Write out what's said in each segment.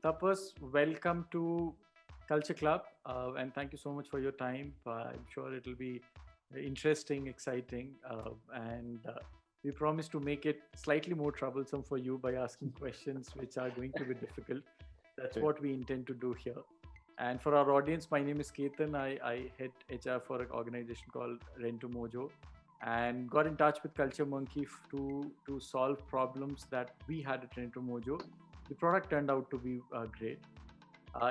Tapas, welcome to Culture Club, and thank you so much for your time. I'm sure it'll be interesting, exciting, and we promise to make it slightly more troublesome for you by asking questions which are going to be difficult. That's Okay. what we intend to do here. And for our audience, my name is Ketan. I head HR for an organization called Rentomojo and got in touch with CultureMonkey to solve problems that we had at Rentomojo. The product turned out to be great.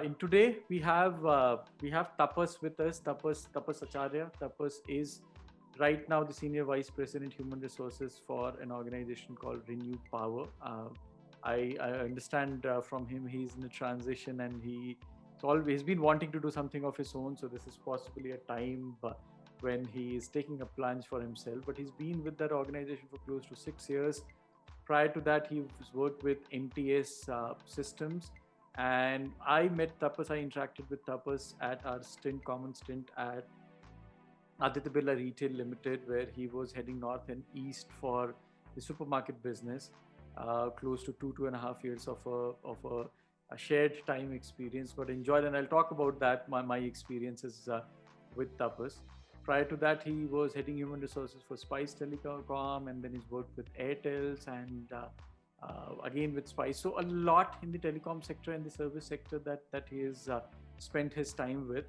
In today we have Tapas with us. Tapas Acharya. Tapas is right now the senior vice president human resources for an organization called Renew Power. I understand from him he's in a transition and he's always been wanting to do something of his own. So this is possibly a time when he is taking a plunge for himself. But he's been with that organization for close to 6 years. Prior to that, he was worked with MTS systems. And I met Tapas, I interacted with Tapas at our common stint at Aditya Birla Retail Limited, where he was heading north and east for the supermarket business. Close to 2.5 years of a shared time experience, but enjoyed. And I'll talk about that, my experiences with Tapas. Prior to that, he was heading human resources for Spice Telecom, and then he's worked with Airtels and again with Spice. So a lot in the telecom sector and the service sector that he has spent his time with.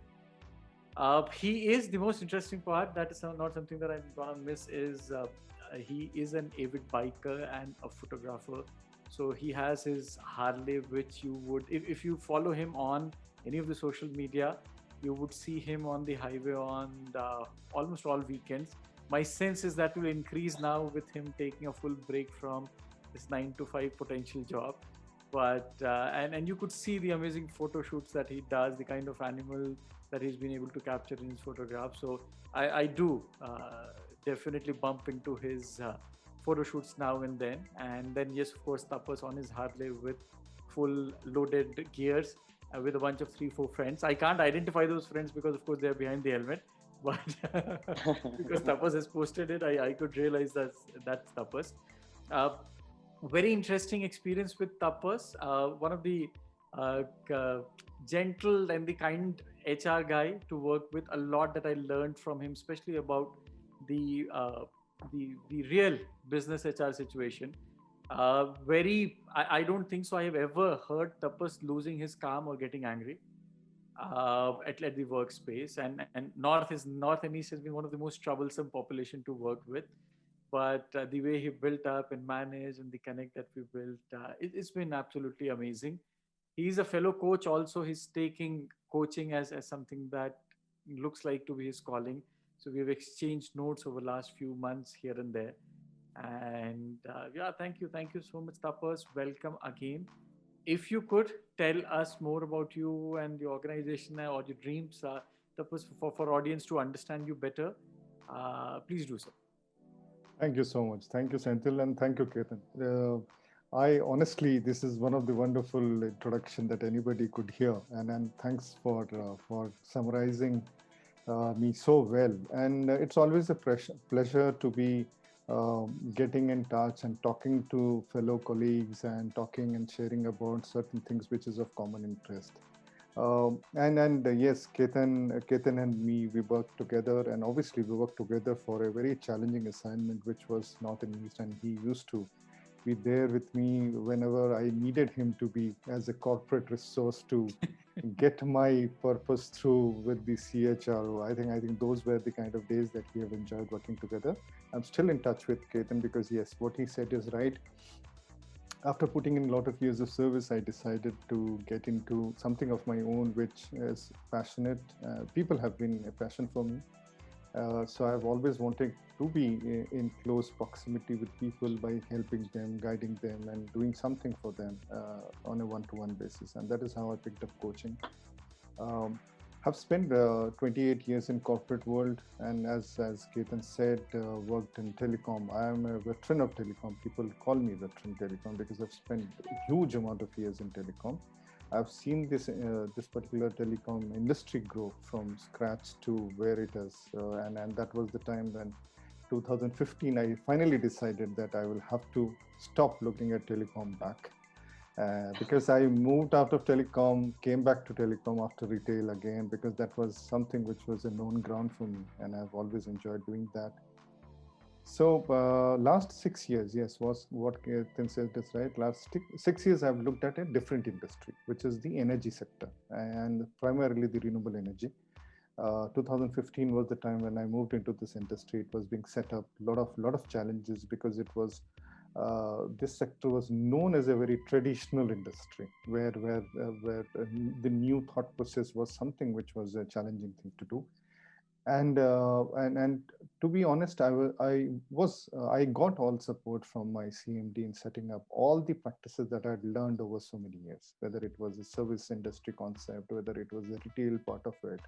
He is the most interesting part. That is not something that I'm gonna miss. Is he is an avid biker and a photographer. So he has his Harley, which you would, if you follow him on any of the social media, you would see him on the highway on almost all weekends. My sense is that will increase now with him taking a full break from this 9 to 5 potential job. But and you could see the amazing photo shoots that he does, the kind of animal that he's been able to capture in his photographs. So I do definitely bump into his photo shoots now and then. And then, yes, of course, Tapas on his Harley with full loaded gears with a bunch of 3, 4 friends. I can't identify those friends because, of course, they're behind the helmet. But because Tapas has posted it, I could realize that's Tapas. Uh, Very interesting experience with Tapas. One of the uh, gentle and the kind HR guy to work with. A lot that I learned from him, especially about the the real business HR situation. I don't think so. I have ever heard Tapas losing his calm or getting angry at the workspace. And North and East has been one of the most troublesome population to work with. But the way he built up and managed and the connect that we built, it's been absolutely amazing. He's a fellow coach also. He's taking coaching as something that looks like to be his calling. So we've exchanged notes over the last few months here and there. And yeah, thank you so much, Tapas. Welcome again. If you could tell us more about you and the organization or your dreams, Tapas, for audience to understand you better, please do so. Thank you so much. Thank you, Senthil, and thank you, Ketan. I honestly, this is one of the wonderful introduction that anybody could hear, and thanks for summarizing me so well. And it's always a pleasure to be getting in touch and talking to fellow colleagues and talking and sharing about certain things which is of common interest. And yes, Ketan and me, we worked together, and obviously we worked together for a very challenging assignment, which was North and East, and he used to be there with me whenever I needed him to be as a corporate resource to get my purpose through with the CHRO. I think those were the kind of days that we have enjoyed working together. I'm still in touch with Ketan because yes, what he said is right. After putting in a lot of years of service, I decided to get into something of my own, which is passionate. People have been a passion for me. So I've always wanted to be in close proximity with people by helping them, guiding them, and doing something for them on a one-to-one basis. And that is how I picked up coaching. Have spent 28 years in corporate world, and as Ketan said, worked in telecom. I am a veteran of telecom. People call me veteran telecom because I've spent a huge amount of years in telecom. I've seen this particular telecom industry grow from scratch to where it is, and that was the time when 2015 I finally decided that I will have to stop looking at telecom back because I moved out of telecom, came back to telecom after retail again, because that was something which was a known ground for me, and I've always enjoyed doing that. So last 6 years, yes, was what Ketan said is right. Last 6 years, I've looked at a different industry, which is the energy sector, and primarily the renewable energy. 2015 was the time when I moved into this industry. It was being set up, lot of challenges, because it was this sector was known as a very traditional industry, where the new thought process was something which was a challenging thing to do. And to be honest, I got all support from my CMD in setting up all the practices that I'd learned over so many years, whether it was a service industry concept, whether it was a retail part of it,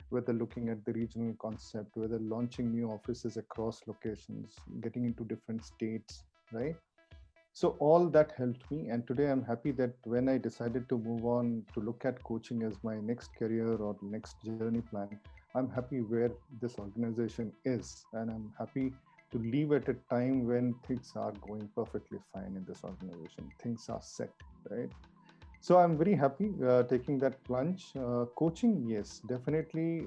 whether looking at the regional concept, whether launching new offices across locations, getting into different states, right? So all that helped me. And today I'm happy that when I decided to move on to look at coaching as my next career or next journey plan, I'm happy where this organization is. And I'm happy to leave at a time when things are going perfectly fine in this organization. Things are set, right? So I'm very happy taking that plunge. Coaching, yes, definitely.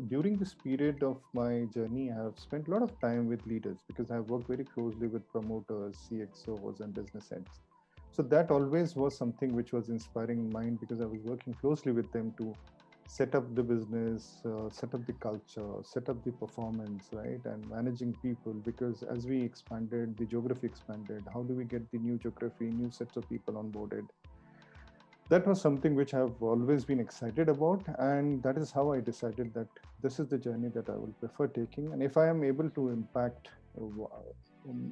During this period of my journey, I have spent a lot of time with leaders, because I have worked very closely with promoters, CXOs, and business heads. So that always was something which was inspiring mind, because I was working closely with them to set up the business, set up the culture, set up the performance, right, and managing people. Because as we expanded, the geography expanded. How do we get the new geography, new sets of people onboarded? That was something which I've always been excited about, and that is how I decided that this is the journey that I will prefer taking. And if I am able to impact,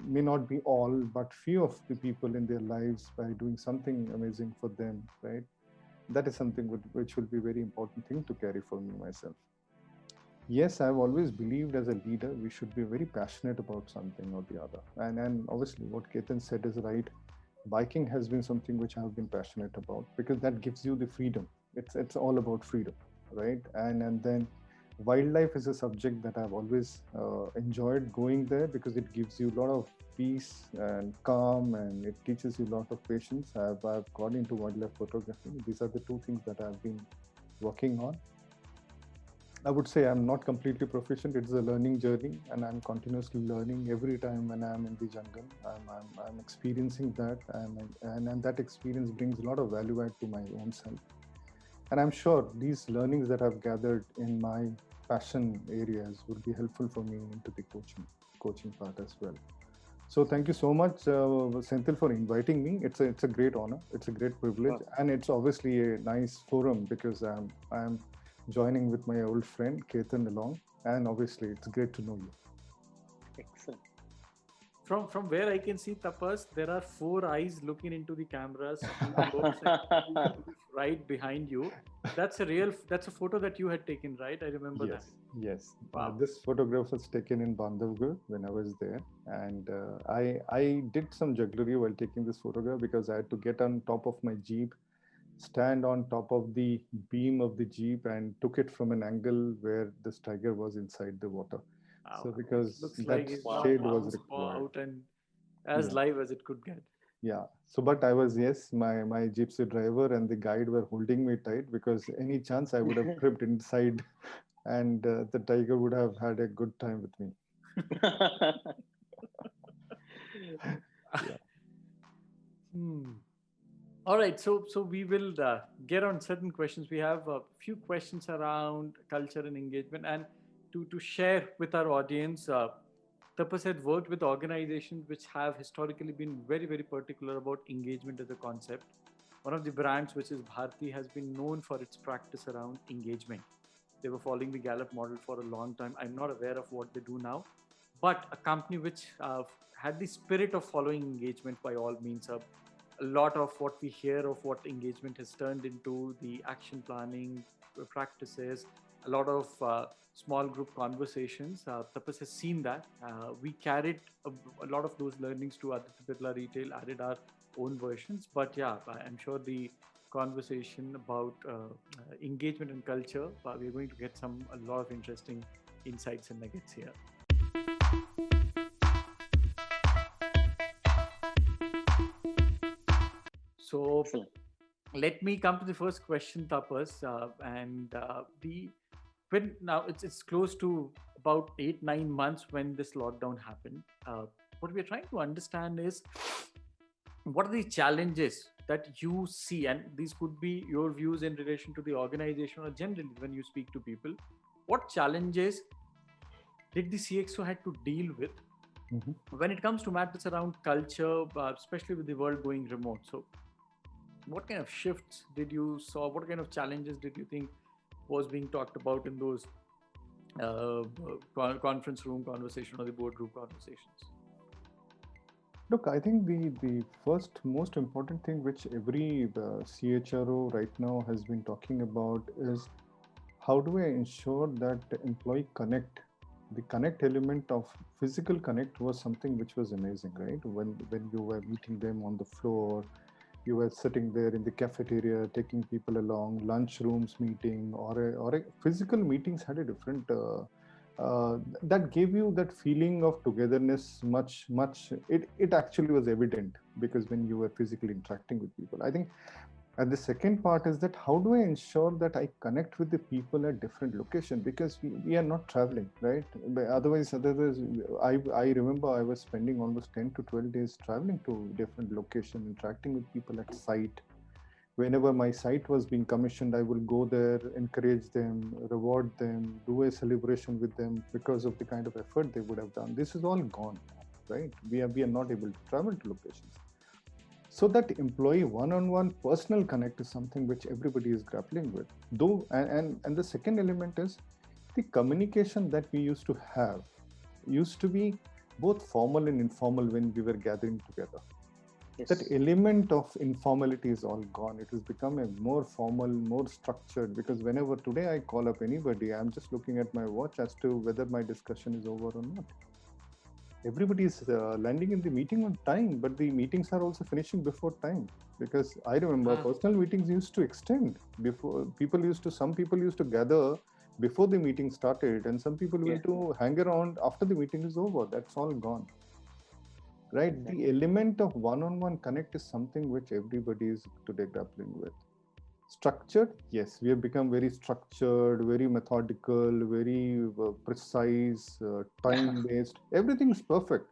may not be all, but few of the people in their lives by doing something amazing for them, right? That is something which will be a very important thing to carry for me myself. Yes, I've always believed as a leader, we should be very passionate about something or the other. And obviously, what Ketan said is right. Biking has been something which I have been passionate about, because that gives you the freedom. It's all about freedom, right? And then wildlife is a subject that I've always enjoyed going there, because it gives you a lot of peace and calm, and it teaches you a lot of patience. I've got into wildlife photography. These are the two things that I've been working on. I would say I'm not completely proficient. It's a learning journey, and I'm continuously learning every time when I'm in the jungle. I'm experiencing that, and that experience brings a lot of value add to my own self. And I'm sure these learnings that I've gathered in my passion areas would be helpful for me into the coaching part as well. So thank you so much, Senthil, for inviting me. It's a great honor. It's a great privilege, and it's obviously a nice forum, because I'm joining with my old friend Ketan along, and obviously it's great to know you. Excellent. From where I can see, Tapas, there are 4 eyes looking into the cameras right behind you. That's a photo that you had taken, right? I remember that. Yes. Wow. This photograph was taken in Bandhavgarh when I was there, and I did some jugglery while taking this photograph, because I had to get on top of my Jeep, stand on top of the beam of the Jeep, and took it from an angle where this tiger was inside the water. Wow. So because looks that like his shade was arms required, out and as live as it could get. Yeah. So, but I was, yes, my gypsy driver and the guide were holding me tight, because any chance I would have tripped inside, and the tiger would have had a good time with me. All right, so we will get on certain questions. We have a few questions around culture and engagement, and to share with our audience. Tapas had worked with organizations which have historically been very, very particular about engagement as a concept. One of the brands, which is Bharti, has been known for its practice around engagement. They were following the Gallup model for a long time. I'm not aware of what they do now, but a company which had the spirit of following engagement by all means. A lot of what we hear of what engagement has turned into, the action planning practices, a lot of small group conversations. Tapas has seen that. We carried a lot of those learnings to Aditya Birla Retail, added our own versions. But yeah, I'm sure the conversation about engagement and culture, we're going to get a lot of interesting insights and nuggets here. So Excellent. let me come to the first question, Tapas. When now it's close to about 8-9 months when this lockdown happened. What we're trying to understand is what are the challenges that you see, and these could be your views in relation to the organization or generally when you speak to people. What challenges did the CXO had to deal with when it comes to matters around culture, especially with the world going remote? So what kind of shifts did you saw? What kind of challenges did you think was being talked about in those conference room conversation or the boardroom conversations? Look, I think the first most important thing which every CHRO right now has been talking about is how do I ensure that the employee connect? The connect element of physical connect was something which was amazing, right? When you were meeting them on the floor, you were sitting there in the cafeteria, taking people along, lunch rooms meeting, or a physical meetings had a different. That gave you that feeling of togetherness much. It actually was evident because when you were physically interacting with people, I think. And the second part is that how do I ensure that I connect with the people at different locations, because we are not traveling, right? But otherwise, I remember I was spending almost 10 to 12 days traveling to different locations, interacting with people at site. Whenever my site was being commissioned, I will go there, encourage them, reward them, do a celebration with them because of the kind of effort they would have done. This is all gone, right? We are not able to travel to locations. So that employee one-on-one personal connect is something which everybody is grappling with. Though, and the second element is the communication that we used to have used to be both formal and informal when we were gathering together. Yes. That element of informality is all gone. It has become a more formal, more structured, because whenever today I call up anybody, I'm just looking at my watch as to whether my discussion is over or not. Everybody is landing in the meeting on time, but the meetings are also finishing before time. Because I remember personal meetings used to extend before some people used to gather before the meeting started, and some people will to hang around after the meeting is over. That's all gone. Right? Exactly. The element of one-on-one connect is something which everybody is today grappling with. Structured, yes, we have become very structured, very methodical, very precise, time-based. Everything is perfect,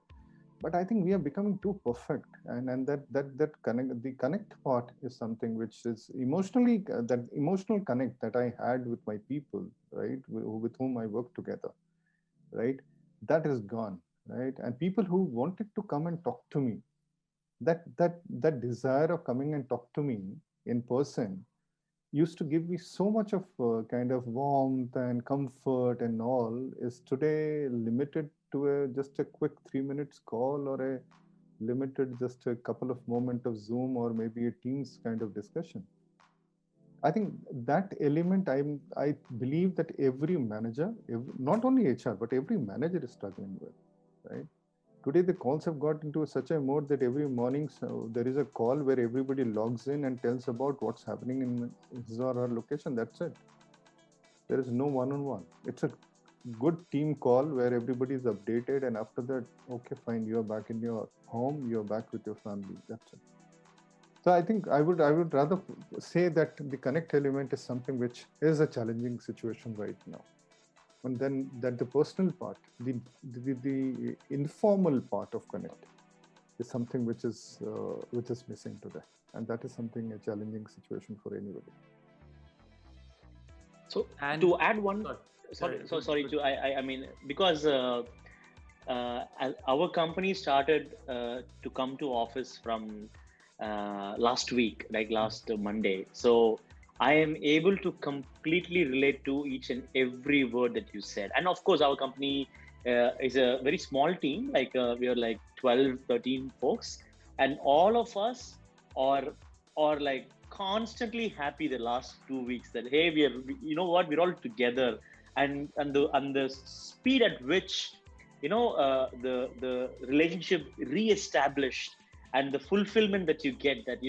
but I think we are becoming too perfect, and that connect, the connect part is something which is emotionally that emotional connect that I had with my people, right, with whom I work together, right, that is gone, right, and people who wanted to come and talk to me, that desire of coming and talk to me in person used to give me so much of kind of warmth and comfort and all, is today limited to just a quick 3 minutes call, or a limited just a couple of moments of Zoom or maybe a Teams kind of discussion. I think that element, I believe that every manager, not only HR, but every manager is struggling with, right? Today, the calls have got into such a mode that every morning there is a call where everybody logs in and tells about what's happening in his or her location. That's it. There is no one-on-one. It's a good team call where everybody is updated, and after that, okay, fine, you're back in your home, you're back with your family. That's it. So I think I would rather say that the connect element is something which is a challenging situation right now. And then that the personal part, the informal part of connect is something which is missing today, and that is something a challenging situation for anybody. So to add one, I mean, because our company started to come to office from last week, like last Monday. So I am able to completely relate to each and every word that you said. And of course, our company is a very small team, like we are like 12, 13 folks. And all of us are like constantly happy the last 2 weeks that, hey, you know what, we're all together. And the speed at which, the relationship re-established, and the fulfillment that you get, that,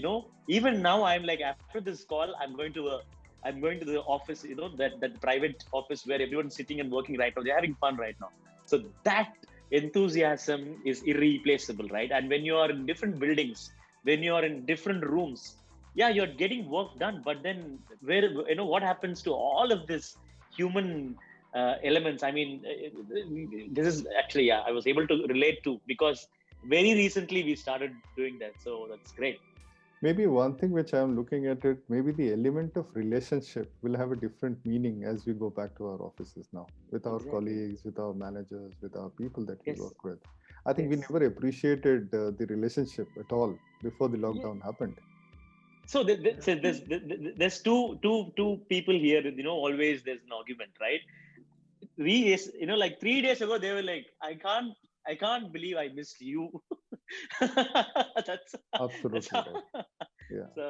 even now I'm like, after this call, I'm going to the office, that private office where everyone's sitting and working right now. They're having fun right now. So that enthusiasm is irreplaceable, right? And when you are in different buildings, when you are in different rooms, yeah, you're getting work done, but then where, what happens to all of this human elements? I mean, this is actually, yeah, I was able to relate to, because very recently we started doing that. So that's great. Maybe one thing which I'm looking at it, maybe the element of relationship will have a different meaning as we go back to our offices now, with our colleagues, with our managers, with our people that we Yes. work with. I think we Yes. never appreciated the relationship at all before the lockdown happened. So there's two people here. Always there's an argument, right? Like 3 days ago, they were like, I can't believe I missed you. that's that's Absolutely how. right. Yeah. So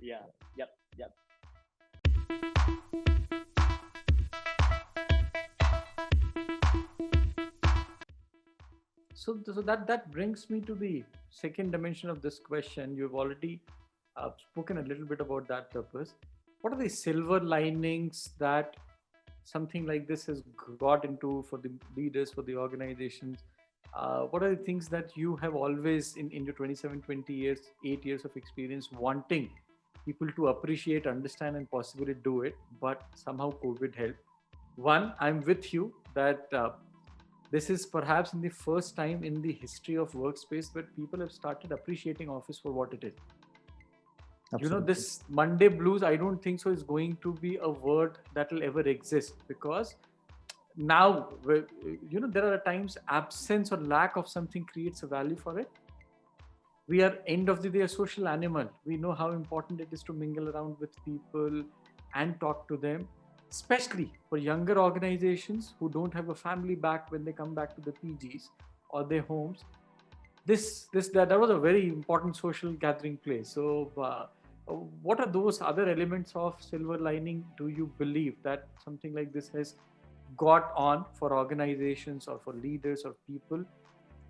yeah, yep. So that brings me to the second dimension of this question. You've already spoken a little bit about that purpose. What are the silver linings that something like this has got into for the leaders, for the organizations? What are the things that you have always, in your 27, 20 years, 8 years of experience, wanting people to appreciate, understand, and possibly do it, but somehow COVID helped? One, I'm with you that this is perhaps in the first time in the history of workspace where people have started appreciating office for what it is. Absolutely. This Monday blues, I don't think so is going to be a word that will ever exist, because now, there are times absence or lack of something creates a value for it. We are end of the day a social animal. We know how important it is to mingle around with people and talk to them, especially for younger organizations who don't have a family back when they come back to the PGs or their homes. That was a very important social gathering place. So what are those other elements of silver lining do you believe that something like this has got on for organizations or for leaders or people,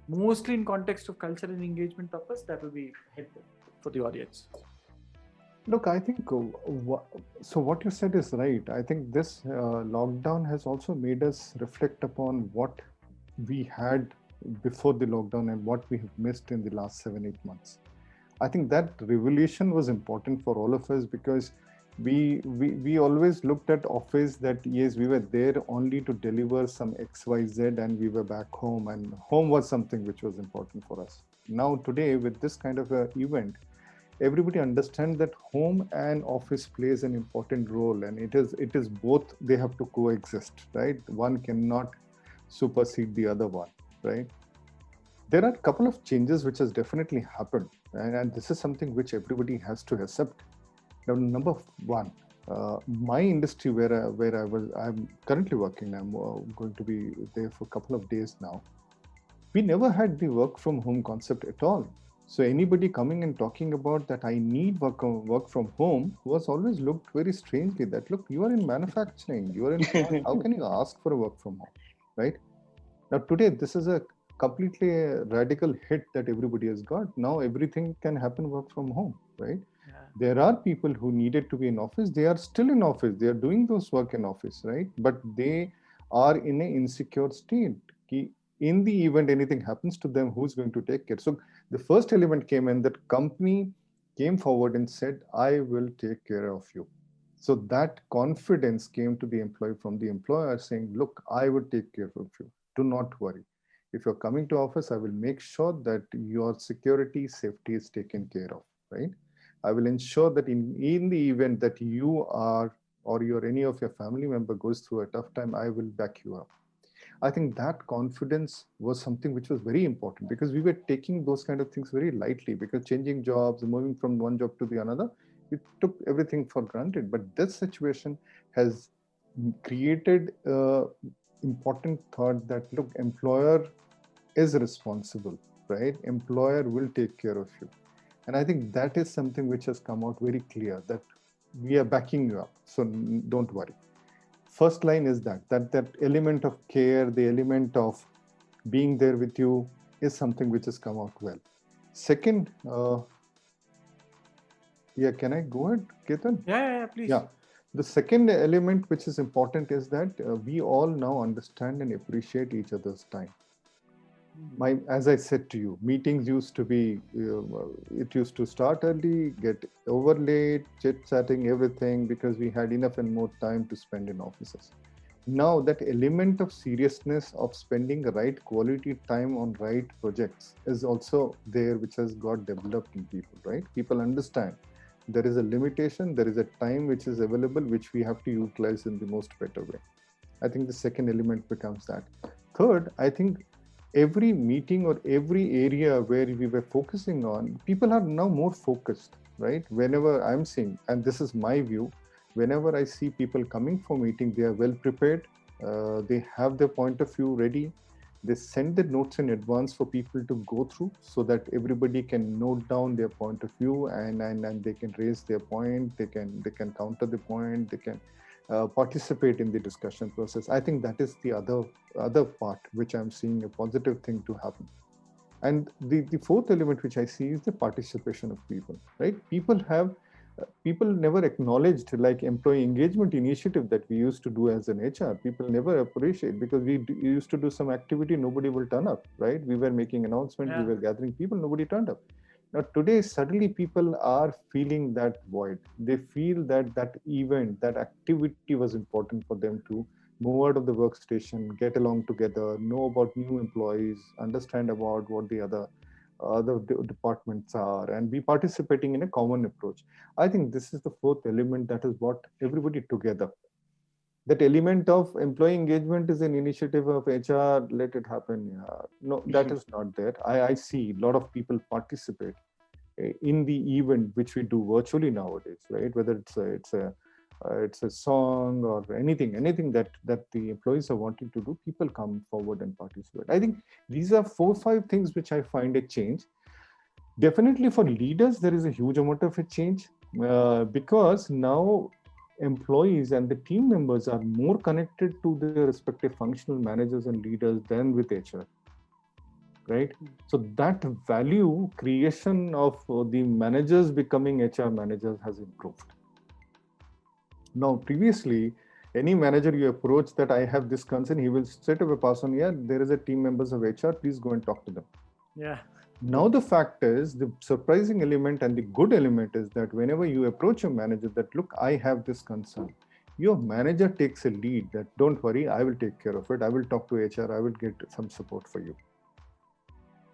mostly in context of culture and engagement purpose, that will be helpful for the audience? Look, I think so. What you said is right. I think this lockdown has also made us reflect upon what we had before the lockdown and what we have missed in the last 7-8 months. I think that revelation was important for all of us, because we always looked at office that yes, we were there only to deliver some XYZ and we were back home, and home was something which was important for us. Now today, with this kind of a event, everybody understands that home and office plays an important role, and it is both. They have to coexist, right? One cannot supersede the other one, right? There are a couple of changes which has definitely happened, and this is something which everybody has to accept. Now, number one, my industry where I'm currently working, I'm going to be there for a couple of days now. We never had the work from home concept at all. So anybody coming and talking about that I need work from home was always looked very strangely. That look, you are in manufacturing, you are in how can you ask for a work from home, right? Now today, this is a completely radical hit that everybody has got. Now everything can happen work from home, right? Yeah. There are people who needed to be in office. They are still in office. They are doing those work in office, right? But they are in an insecure state. In the event anything happens to them, who's going to take care? So the first element came in that company came forward and said, I will take care of you. So that confidence came to the employee from the employer saying, look, I will take care of you. Do not worry. If you're coming to office, I will make sure that your security, safety is taken care of, right? I will ensure that in the event that you are or any of your family member goes through a tough time, I will back you up. I think that confidence was something which was very important, because we were taking those kind of things very lightly, because changing jobs, moving from one job to the another, we took everything for granted. But this situation has created important thought that look, employer is responsible, right? Employer will take care of you. And I think that is something which has come out very clear, that we are backing you up. So don't worry. First line is that element of care, the element of being there with you is something which has come out well. Second, can I go ahead, Ketan? Yeah, please. Yeah. The second element which is important is that we all now understand and appreciate each other's time. As I said to you, meetings used to be, it used to start early, get over late, chit-chatting, everything, because we had enough and more time to spend in offices. Now that element of seriousness of spending right quality time on right projects is also there, which has got developed in people, right? People understand there is a limitation, there is a time which is available, which we have to utilize in the most better way. I think the second element becomes that. Third, I think every meeting or every area where we were focusing on, people are now more focused, right? Whenever I'm seeing, and this is my view, whenever I see people coming for meeting, they are well prepared. They have their point of view ready. They send the notes in advance for people to go through so that everybody can note down their point of view, and they can raise their point. They can counter the point. They can participate in the discussion process. I think that is the other part which I'm seeing a positive thing to happen. And the fourth element which I see is the participation of people, right? People never acknowledged like employee engagement initiative that we used to do as an HR. People never appreciate because we used to do some activity, nobody will turn up, right? We were making announcements, we were gathering people, nobody turned up. Now today, suddenly people are feeling that void. They feel that that event, that activity was important for them to move out of the workstation, get along together, know about new employees, understand about what the other departments are, and be participating in a common approach. I think this is the fourth element that has brought everybody together. That element of employee engagement is an initiative of HR, let it happen. Yeah. No, that is not there. I see a lot of people participate in the event which we do virtually nowadays, right? Whether it's a song or anything that the employees are wanting to do, people come forward and participate. I think these are 4 or 5 things which I find a change. Definitely for leaders, there is a huge amount of a change because now employees and the team members are more connected to their respective functional managers and leaders than with HR, right? So that value creation of the managers becoming HR managers has improved. Now, previously, any manager you approach that I have this concern, he will straight away pass on, yeah, there is a team members of HR, please go and talk to them. Yeah. Now the fact is, the surprising element and the good element is that whenever you approach a manager that, look, I have this concern, your manager takes a lead that, don't worry, I will take care of it. I will talk to HR. I will get some support for you.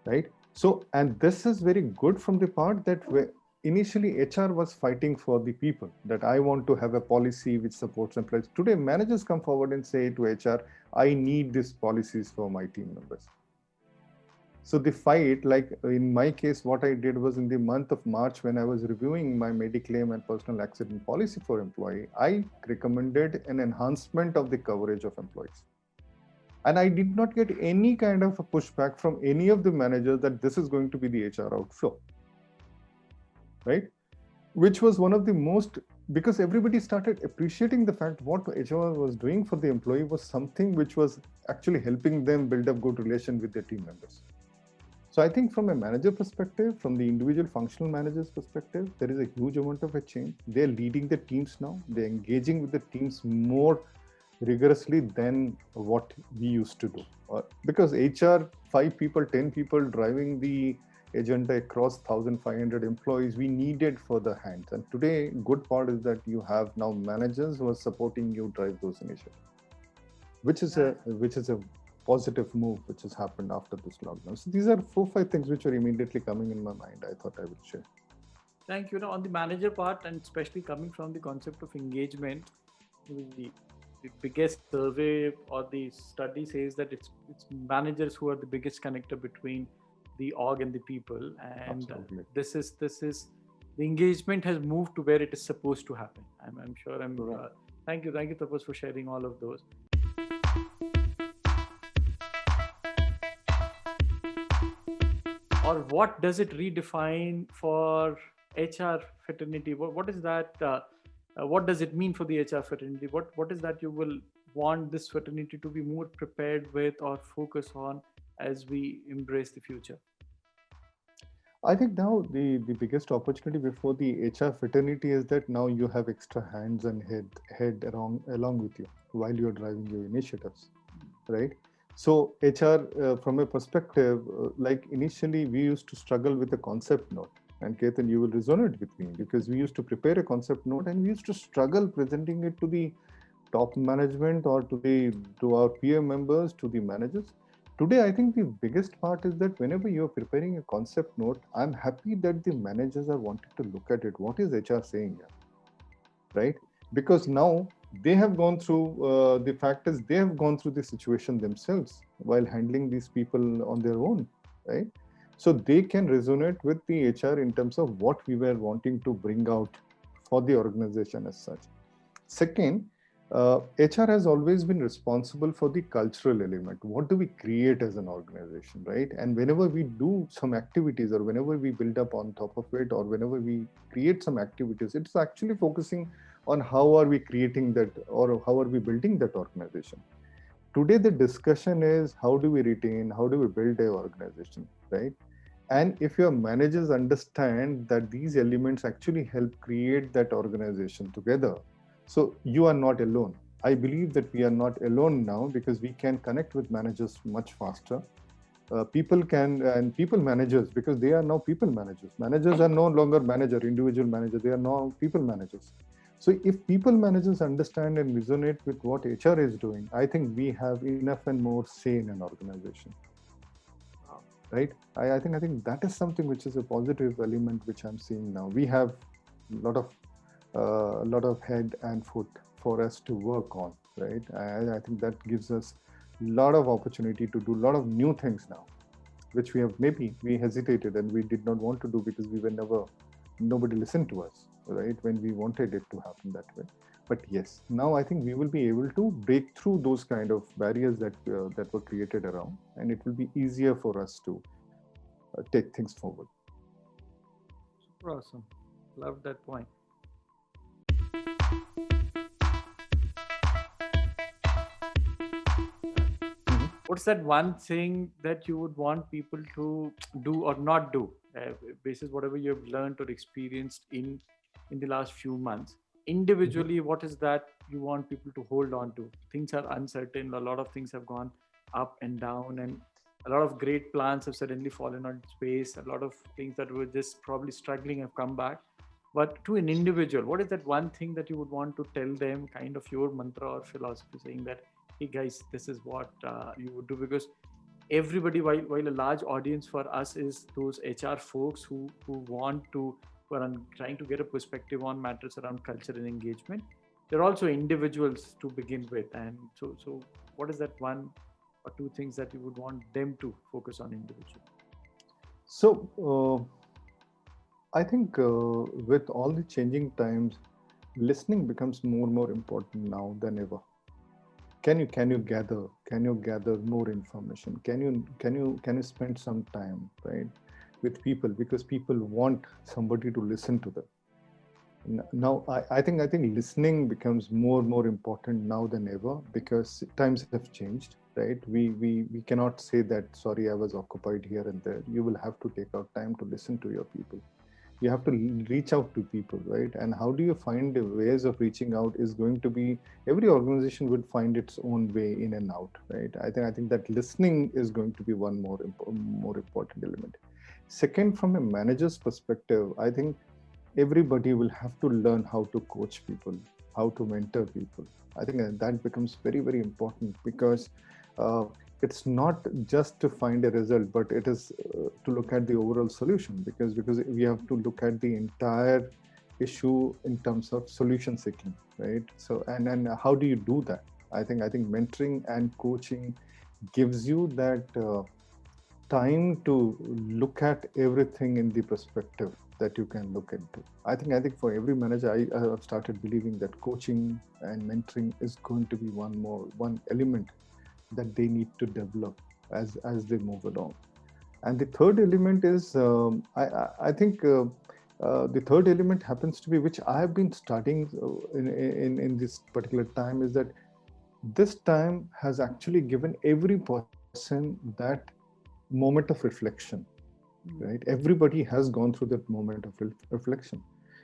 Right? So, and this is very good from the part that initially HR was fighting for the people, that I want to have a policy which supports employees. Today, managers come forward and say to HR, I need these policies for my team members. So the fight, like in my case, what I did was in the month of March, when I was reviewing my Mediclaim and personal accident policy for employee, I recommended an enhancement of the coverage of employees. And I did not get any kind of a pushback from any of the managers that this is going to be the HR outflow, right? Which was one of the most, because everybody started appreciating the fact what HR was doing for the employee was something which was actually helping them build up good relation with their team members. So I think from a manager perspective, from the individual functional managers perspective, there is a huge amount of a change. They're leading the teams now. They're engaging with the teams more rigorously than what we used to do. Because HR, 5 people, 10 people driving the agenda across 1,500 employees, we needed further hands. And today, good part is that you have now managers who are supporting you drive those initiatives, which is a positive move which has happened after this lockdown. So these are 4 or 5 things which are immediately coming in my mind. I thought I would share. Thank you. Now, on the manager part, and especially coming from the concept of engagement, the biggest survey or the study says that it's managers who are the biggest connector between the org and the people, and Absolutely. this is the engagement has moved to where it is supposed to happen. I'm sure. Thank you, Tapas, for sharing all of those. Or what does it redefine for HR fraternity? What is that? What does it mean for the HR fraternity? What is that you will want this fraternity to be more prepared with or focus on as we embrace the future? I think now the biggest opportunity before the HR fraternity is that now you have extra hands and head along with you while you're driving your initiatives, right? So HR, from a perspective, like initially we used to struggle with a concept note. And Ketan, you will resonate with me because we used to prepare a concept note and we used to struggle presenting it to the top management or to our peer members, to the managers. Today, I think the biggest part is that whenever you're preparing a concept note, I'm happy that the managers are wanting to look at it. What is HR saying here? Right? Because now they have gone through, the fact is they have gone through the situation themselves while handling these people on their own, right? So they can resonate with the HR in terms of what we were wanting to bring out for the organization as such. Second, HR has always been responsible for the cultural element. What do we create as an organization, right? And whenever we do some activities or whenever we build up on top of it or whenever we create some activities, it's actually focusing on how are we creating that or how are we building that organization. Today, the discussion is how do we retain, how do we build an organization, right? And if your managers understand that these elements actually help create that organization together, so you are not alone. I believe that we are not alone now because we can connect with managers much faster. People can, and people managers, because they are now people managers. Managers are no longer individual manager, they are now people managers. So if people managers understand and resonate with what HR is doing, I think we have enough and more say in an organization. Right? I think that is something which is a positive element which I'm seeing now. We have a lot of head and foot for us to work on, right? I think that gives us a lot of opportunity to do a lot of new things now, which we hesitated and we did not want to do because nobody listened to us, right? When we wanted it to happen that way. But yes, now I think we will be able to break through those kind of barriers that were created around, and it will be easier for us to take things forward. Super awesome. Love that point. What's that one thing that you would want people to do or not do, basis whatever you've learned or experienced in the last few months? Individually, what is that you want people to hold on to? Things are uncertain. A lot of things have gone up and down, and a lot of great plans have suddenly fallen on space. A lot of things that were just probably struggling have come back. But to an individual, what is that one thing that you would want to tell them, kind of your mantra or philosophy, saying that, hey guys, this is what you would do? Because everybody, while a large audience for us is those HR folks who want to, who are trying to get a perspective on matters around culture and engagement, they're also individuals to begin with. And so what is that one or two things that you would want them to focus on individually? So I think with all the changing times, listening becomes more important now than ever. Can you gather more information? Can you spend some time, right, with people, because people want somebody to listen to them. Now I think listening becomes more important now than ever because times have changed, right? We cannot say that, sorry, I was occupied here and there. You will have to take out time to listen to your people. You have to reach out to people, right? And how do you find the ways of reaching out is going to be, every organization would find its own way in and out, right? I think that listening is going to be one more important element. Second, from a manager's perspective, I think everybody will have to learn how to coach people, how to mentor people. I think that becomes very important because it's not just to find a result, but it is to look at the overall solution, because we have to look at the entire issue in terms of solution seeking, right? So and how do you do that? I think mentoring and coaching gives you that time to look at everything in the perspective that you can look into. I think for every manager, I have started believing that coaching and mentoring is going to be one element that they need to develop as they move along. And the third element is, I think the third element happens to be, which I have been studying in this particular time, is that this time has actually given every person that moment of reflection, right? Everybody has gone through that moment of reflection.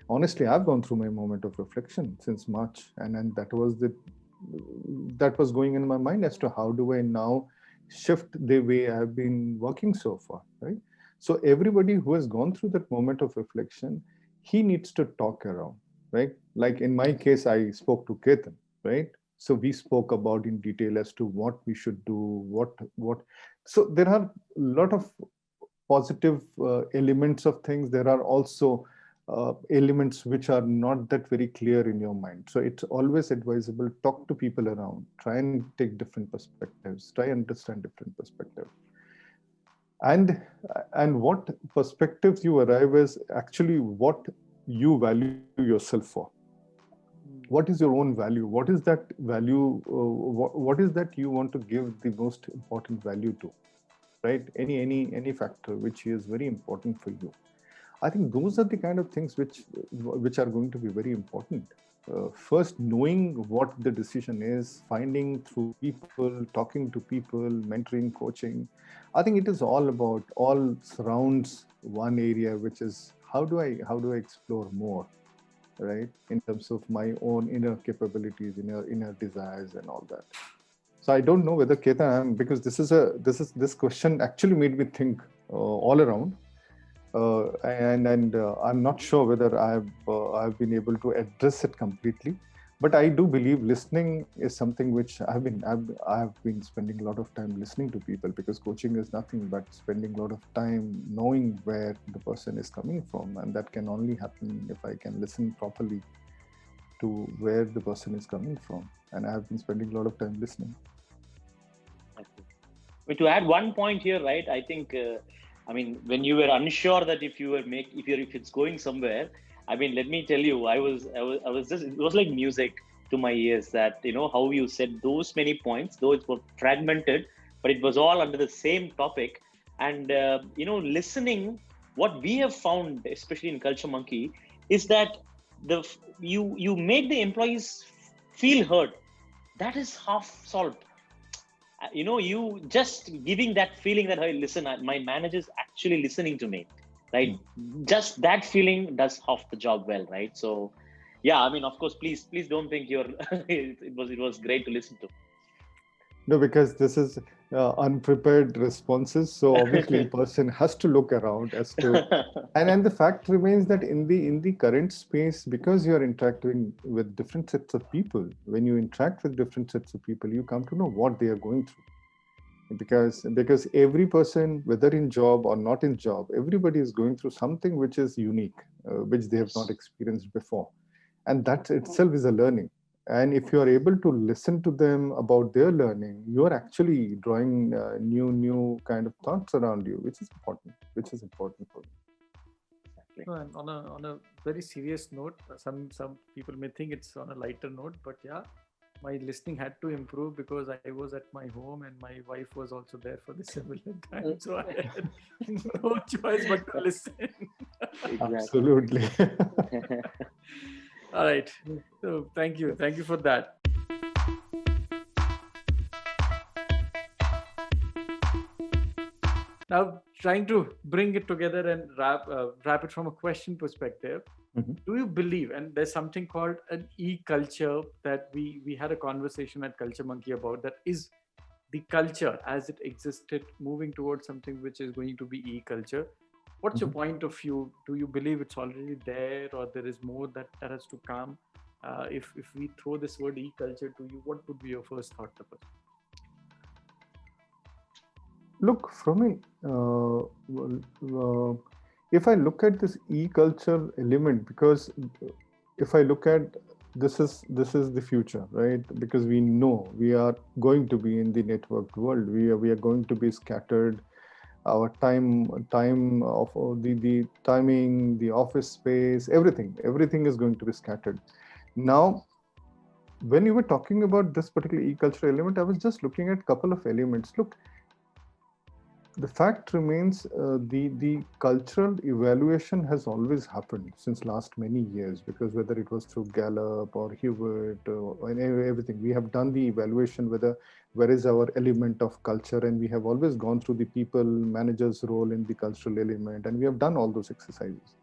Honestly, I've gone through my moment of reflection since March, and that was going in my mind as to how do I now shift the way I've been working so far, right? So everybody who has gone through that moment of reflection, he needs to talk around, right? Like in my case, I spoke to Ketan, right? So we spoke about in detail as to what we should do, what. So there are a lot of positive elements of things. There are also elements which are not that very clear in your mind. So it's always advisable, talk to people around, try and take different perspectives, try and understand different perspectives. And and what perspectives you arrive is actually what you value yourself for. What is your own value? What is that value? What is that you want to give the most important value to? Right? Any factor which is very important for you. I think those are the kind of things which are going to be very important. First, knowing what the decision is, finding through people, talking to people, mentoring, coaching. I think it is all surrounds one area, which is how do I explore more, right? In terms of my own inner capabilities, inner desires, and all that. So I don't know whether Ketan, because this question actually made me think all around. And I'm not sure whether I've been able to address it completely, but I do believe listening is something which I've been spending a lot of time listening to people, because coaching is nothing but spending a lot of time knowing where the person is coming from, and that can only happen if I can listen properly to where the person is coming from, and I have been spending a lot of time listening. But to add one point here, right? I think, I mean, when you were unsure that if it's going somewhere, I mean, let me tell you, I was just, it was like music to my ears, that, you know, how you said those many points, though it was fragmented, but it was all under the same topic. And, you know, listening, what we have found, especially in CultureMonkey, is that you make the employees feel heard. That is half solved. You know, you just giving that feeling that, hey, listen, my manager is actually listening to me, right? Just that feeling does half the job well, right? So yeah, I mean, of course, please don't think you're it was great to listen to. No, because this is unprepared responses. So obviously, a person has to look around as to, and the fact remains that in the current space, because you are interacting with different sets of people, when you interact with different sets of people, you come to know what they are going through. Because every person, whether in job or not in job, everybody is going through something which is unique, which they have not experienced before, and that itself is a learning. And if you are able to listen to them about their learning, you are actually drawing new kind of thoughts around you, which is important for me. And on a very serious note, some people may think it's on a lighter note, but yeah, my listening had to improve because I was at my home and my wife was also there for the similar time, so I had no choice but to listen. Absolutely. All right. So thank you for that. Now, trying to bring it together and wrap it from a question perspective. Mm-hmm. Do you believe, and there's something called an e-culture that we had a conversation at CultureMonkey about, that is the culture as it existed moving towards something which is going to be e-culture. What's your point of view? Do you believe it's already there, or there is more that has to come? If we throw this word e-culture to you, what would be your first thought, Tapas? Look, from if I look at this e-culture element, because if I look at this is the future, right? Because we know we are going to be in the networked world. We are going to be scattered. Our time of the timing, the office space, everything is going to be scattered. Now, when you were talking about this particular e-culture element, I was just looking at a couple of elements. Look, the fact remains, the cultural evaluation has always happened since last many years, because whether it was through Gallup or Hewlett or everything, we have done the evaluation where is our element of culture, and we have always gone through the people managers role in the cultural element, and we have done all those exercises.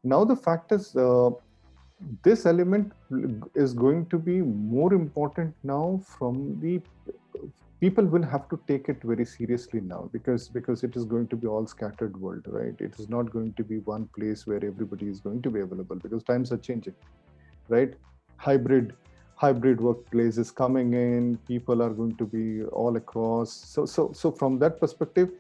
Now the fact is, this element is going to be more important now from people will have to take it very seriously now, because it is going to be all scattered world, right? It is not going to be one place where everybody is going to be available, because times are changing, right? Hybrid workplace is coming in. People are going to be all across. So from that perspective,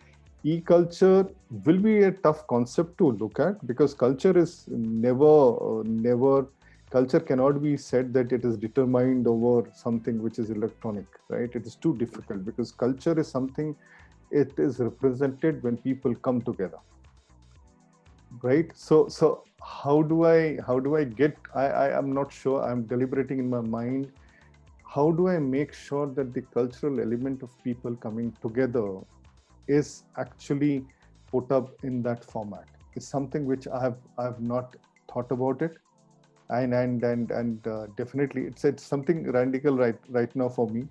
e-culture will be a tough concept to look at, because culture is never culture cannot be said that it is determined over something which is electronic, right? It is too difficult, because culture is something, it is represented when people come together, right? So how do I get, I am not sure, I'm deliberating in my mind, how do I make sure that the cultural element of people coming together is actually put up in that format? Is something which I have not thought about it, and definitely it's something radical right now for me,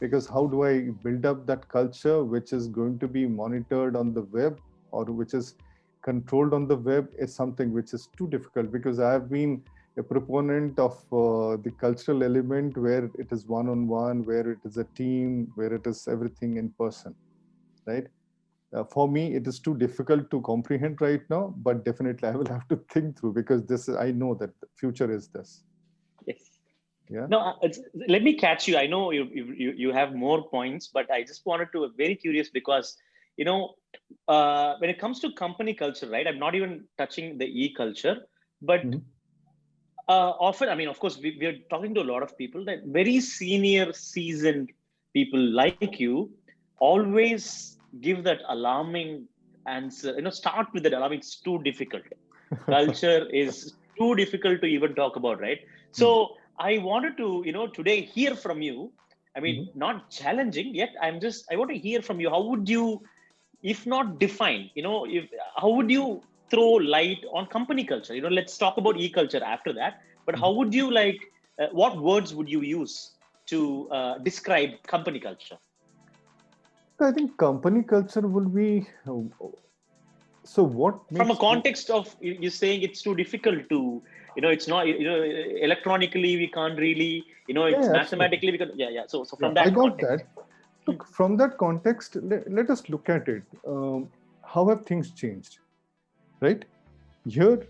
because how do I build up that culture which is going to be monitored on the web, or which is controlled on the web, is something which is too difficult, because I have been a proponent of the cultural element where it is one-on-one, where it is a team, where it is everything in person, right? For me, it is too difficult to comprehend right now, but definitely I will have to think through, because this is, I know that the future is this. Yes. Yeah. No, let me catch you. I know you have more points, but I just wanted to, very curious, because, when it comes to company culture, right? I'm not even touching the e-culture, but often, I mean, of course, we are talking to a lot of people, that very senior, seasoned people like you always give that alarming answer. Start with that alarming. It's too difficult. Culture is too difficult to even talk about, right? So I wanted to, today hear from you. I mean, not challenging yet. I want to hear from you. How would you, if not define, how would you throw light on company culture? Let's talk about e-culture after that. But how would you what words would you use to describe company culture? I think company culture will be, so what From a makes context of you saying it's too difficult to, it's not, electronically we can't really, it's yeah, absolutely. mathematically we can, yeah. So Yeah, from I that got context. that. Look, from that context, let us look at it. How have things changed, right? Here,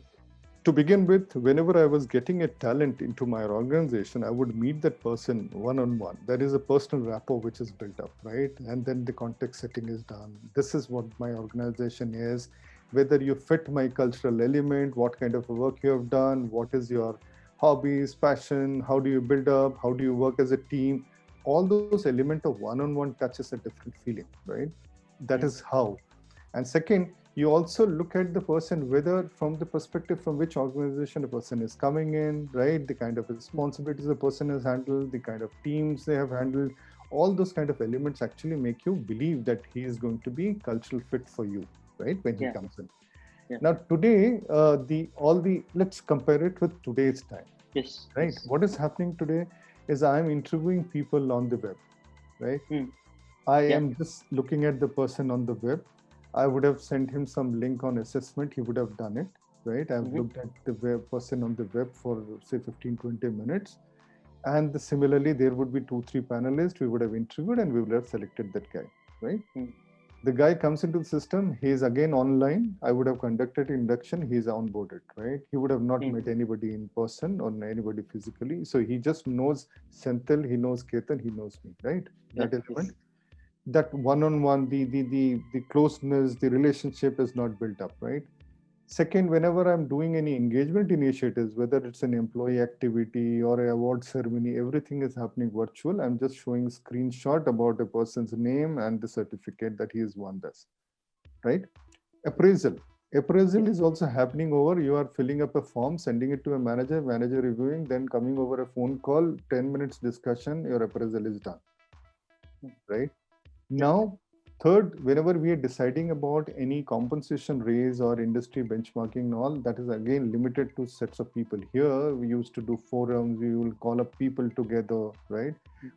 to begin with, whenever I was getting a talent into my organization, I would meet that person one-on-one. There is a personal rapport which is built up, right? And then the context setting is done. This is what my organization is, whether you fit my cultural element, what kind of work you have done, what is your hobbies, passion, how do you build up, how do you work as a team. All those elements of one-on-one touches a different feeling, right? That is how. And second, you also look at the person, whether from the perspective from which organization a person is coming in, right? The kind of responsibilities the person has handled, the kind of teams they have handled, all those kind of elements actually make you believe that he is going to be cultural fit for you, right? When he comes in. Yeah. Now today, let's compare it with today's time. Yes. Right. Yes. What is happening today is I'm interviewing people on the web, right? I am just looking at the person on the web. I would have sent him some link on assessment. He would have done it, right? I've looked at the person on the web for say 15, 20 minutes. And similarly, there would be 2-3 panelists we would have interviewed, and we would have selected that guy, right? The guy comes into the system. He is again online. I would have conducted induction. He's onboarded, right? He would have not met anybody in person or anybody physically. So he just knows Senthil, he knows Ketan, he knows me, right? That element. That one-on-one, the closeness, the relationship is not built up, right? Second, whenever I'm doing any engagement initiatives, whether it's an employee activity or an award ceremony, everything is happening virtual. I'm just showing a screenshot about a person's name and the certificate that he has won this, right? Appraisal. Appraisal is also happening over, you are filling up a form, sending it to a manager reviewing, then coming over a phone call, 10 minutes discussion, your appraisal is done, right? Now, third, whenever we are deciding about any compensation raise or industry benchmarking and all, that is again limited to sets of people. Here, we used to do forums, we will call up people together, right?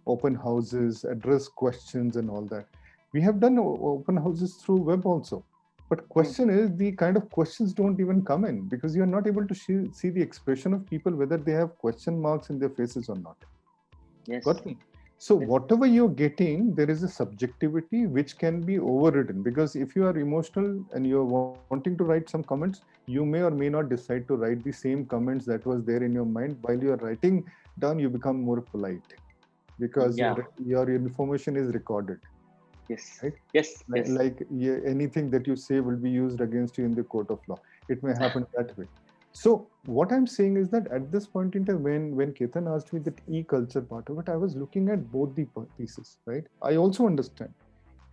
Open houses, address questions and all that. We have done open houses through web also. But question is, the kind of questions don't even come in, because you're not able to see the expression of people, whether they have question marks in their faces or not. Yes. Got me? So whatever you're getting, there is a subjectivity which can be overridden, because if you are emotional and you're wanting to write some comments, you may or may not decide to write the same comments that was there in your mind. While you're writing down, you become more polite because your information is recorded. Yes. Right? Yes. Like anything that you say will be used against you in the court of law. It may happen that way. So what I'm saying is that at this point in time, when Ketan asked me that e-culture part of it, I was looking at both the pieces, right? I also understand.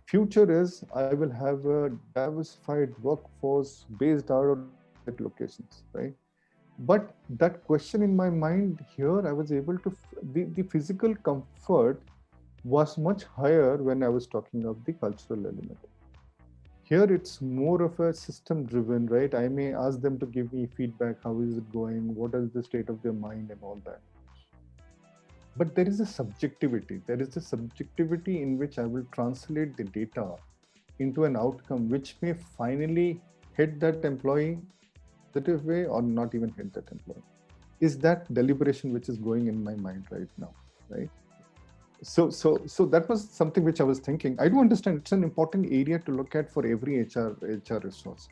Future is I will have a diversified workforce based out of different locations, right? But that question in my mind here, I was able to, the physical comfort was much higher when I was talking of the cultural element. Here it's more of a system driven, right? I may ask them to give me feedback. How is it going? What is the state of their mind and all that? But there is a subjectivity. There is a subjectivity in which I will translate the data into an outcome which may finally hit that employee positive way or not even hit that employee. Is that deliberation which is going in my mind right now, right? So that was something which I was thinking. I do understand it's an important area to look at for every HR resource.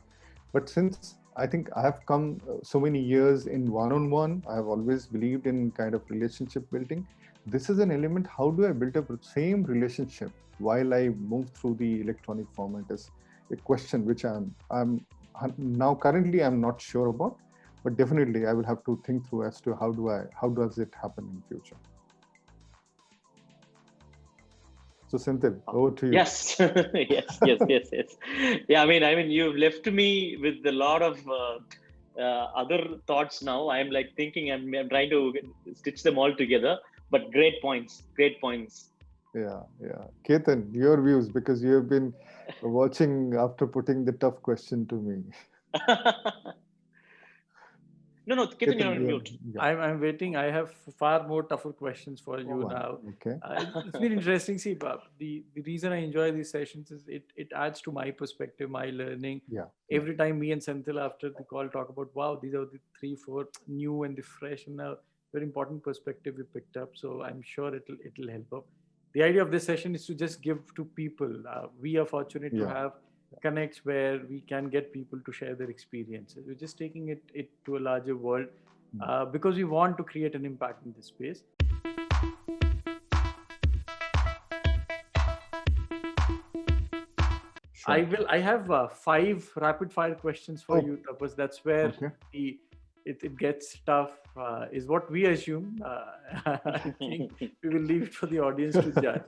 But since I think I have come so many years in one-on-one, I have always believed in kind of relationship building. This is an element. How do I build up the same relationship while I move through the electronic format is a question which I'm now currently I'm not sure about, but definitely I will have to think through as to how does it happen in future. So Senthil, over to you. Yes, yes. Yeah, I mean, you've left me with a lot of other thoughts now. I'm like thinking, I'm trying to stitch them all together. But great points. Yeah. Ketan, your views, because you have been watching after putting the tough question to me. No, Ketan, you're on mute. Yeah. I'm waiting. I have far more tougher questions for you now. Okay. It's been interesting. See, the reason I enjoy these sessions is it adds to my perspective, my learning. Yeah. Every time me and Senthil after the call talk about, wow, these are the 3-4 new and the fresh and very important perspective we picked up. So I'm sure it'll help up. The idea of this session is to just give to people. We are fortunate to have connects where we can get people to share their experiences. We're just taking it to a larger world because we want to create an impact in this space. Sure. I have 5 rapid fire questions for you, Tapas. That's where it gets tough, is what we assume. I think we will leave it for the audience to judge.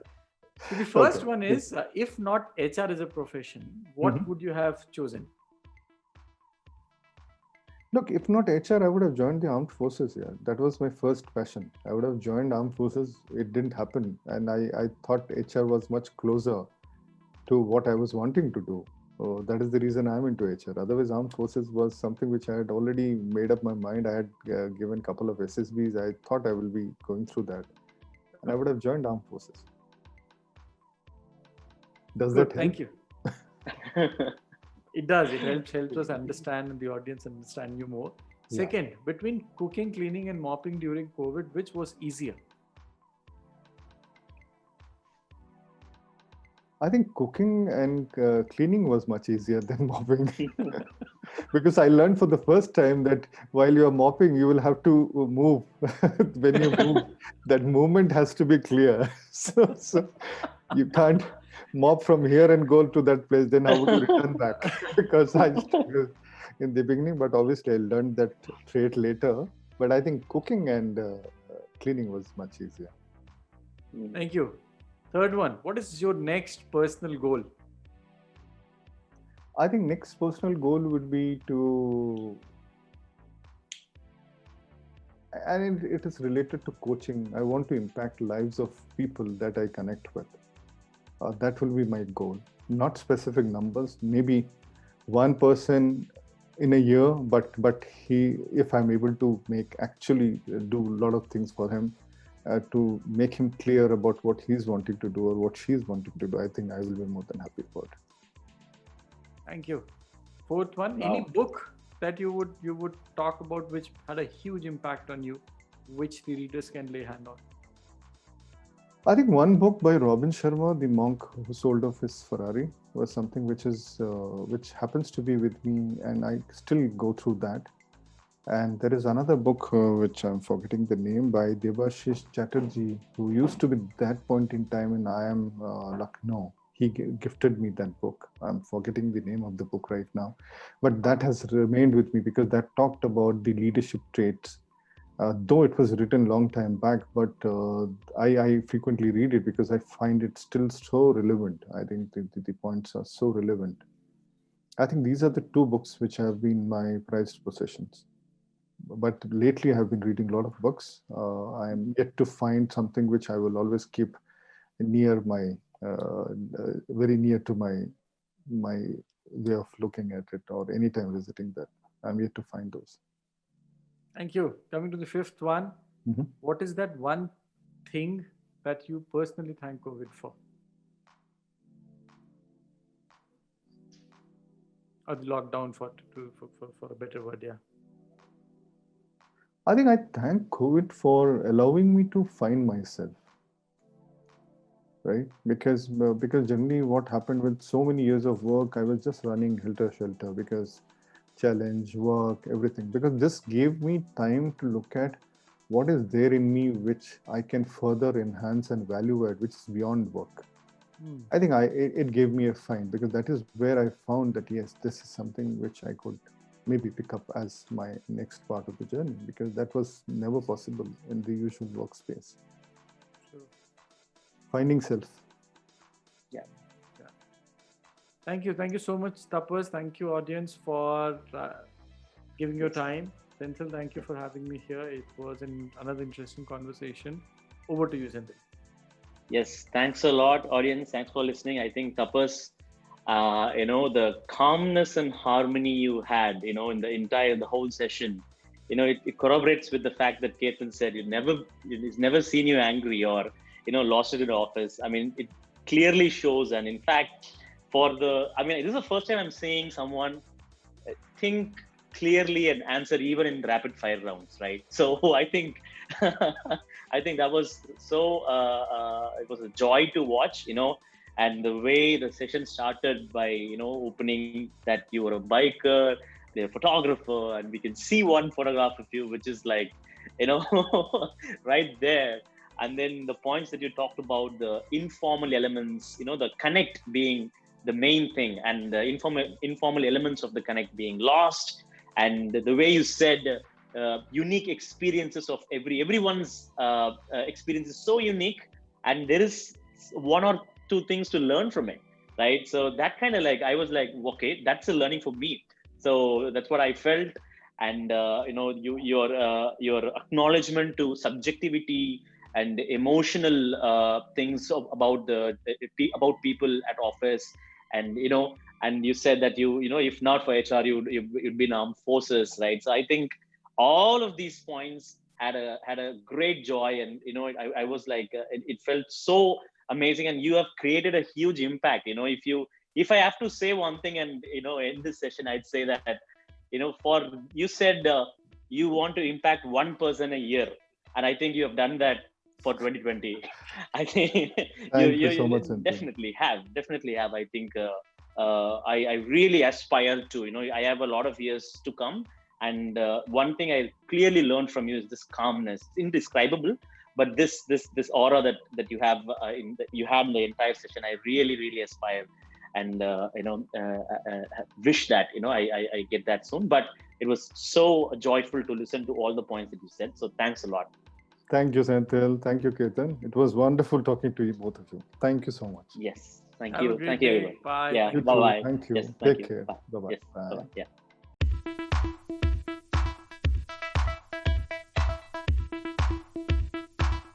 So the first one is, if not HR as a profession, what would you have chosen? Look, if not HR, I would have joined the armed forces. Yeah, that was my first passion. I would have joined armed forces. It didn't happen, and I thought HR was much closer to what I was wanting to do. So that is the reason I'm into HR. Otherwise, armed forces was something which I had already made up my mind. I had given a couple of SSBs. I thought I will be going through that, and I would have joined armed forces. Does that help? Thank you. It does. It helps us understand and the audience understand you more. Second, between cooking, cleaning, and mopping during COVID, which was easier? I think cooking and cleaning was much easier than mopping. Because I learned for the first time that while you're mopping, you will have to move. When you move, that movement has to be clear. So you can't mop from here and go to that place. Then how would you return back? Because I struggled in the beginning, but obviously I learned that trait later. But I think cooking and cleaning was much easier. Thank you. Third one, what is your next personal goal? I think next personal goal would be to, and it is related to coaching. I want to impact lives of people that I connect with. That will be my goal. Not specific numbers, maybe one person in a year, but if I'm able to actually do a lot of things for him, to make him clear about what he's wanting to do or what she's wanting to do, I think I will be more than happy for it. Thank you. Fourth one, any book that you would talk about which had a huge impact on you, which the readers can lay hand on? I think one book by Robin Sharma, The Monk Who Sold Off His Ferrari, was something which happens to be with me, and I still go through that. And there is another book which I'm forgetting the name, by Debashish Chatterjee, who used to be that point in time in IIM Lucknow. He gifted me that book. I'm forgetting the name of the book right now, but that has remained with me because that talked about the leadership traits. Though it was written long time back, but I frequently read it because I find it still so relevant. I think the points are so relevant. I think these are the two books which have been my prized possessions. But lately I have been reading a lot of books. I am yet to find something which I will always keep near my, very near to my way of looking at it, or anytime visiting that. I'm yet to find those. Thank you. Coming to the fifth one, what is that one thing that you personally thank COVID for? Or the lockdown for a better word, yeah. I think I thank COVID for allowing me to find myself, right? Because generally what happened with so many years of work, I was just running helter-skelter because challenge, work, everything. Because this gave me time to look at what is there in me which I can further enhance and value add, which is beyond work. I think it gave me a find, because that is where I found that, yes, this is something which I could maybe pick up as my next part of the journey, because that was never possible in the usual workspace. Sure. Finding self. Yeah. Thank you so much, Tapas. Thank you, audience, for giving your time. Senthil, thank you for having me here. It was another interesting conversation. Over to you, Senthil. Yes, thanks a lot, audience. Thanks for listening. I think Tapas, the calmness and harmony you had, in the whole session, it corroborates with the fact that Ketan said he's never seen you angry or, lost it in office. I mean, it clearly shows. And in fact, this is the first time I'm seeing someone think clearly and answer even in rapid fire rounds, right? So I think that was so it was a joy to watch, and the way the session started by opening that you were a biker, the photographer, and we can see one photograph of you, which is like right there. And then the points that you talked about, the informal elements, the connect being the main thing, and the informal elements of the connect being lost, and the way you said unique experiences of everyone's experience is so unique, and there is one or two things to learn from it, right? So that kind of like, I was like, okay, that's a learning for me. So that's what I felt. And your acknowledgement to subjectivity and emotional things about about people at office, and and you said that if not for HR, you'd be in armed forces, right? So I think all of these points had a great joy, and I was like, it felt so amazing, and you have created a huge impact. If I have to say one thing, and in this session, I'd say that for you said you want to impact one person a year, and I think you have done that for 2020. I think you so much, definitely have. I think I really aspire to. I have a lot of years to come, and one thing I clearly learned from you is this calmness. It's indescribable, but this aura that you have you had in the entire session, I really aspire, and wish that I get that soon. But it was so joyful to listen to all the points that you said. So thanks a lot. Thank you, Senthil. Thank you, Ketan. It was wonderful talking to you, both of you. Thank you so much. Yes. Thank Have you. a great Thank you, day. everyone. Bye. Yeah. You Bye-bye. too. Thank you. Yes, Take you. care. Bye. Bye-bye. Yes. Bye. Bye-bye. Yeah.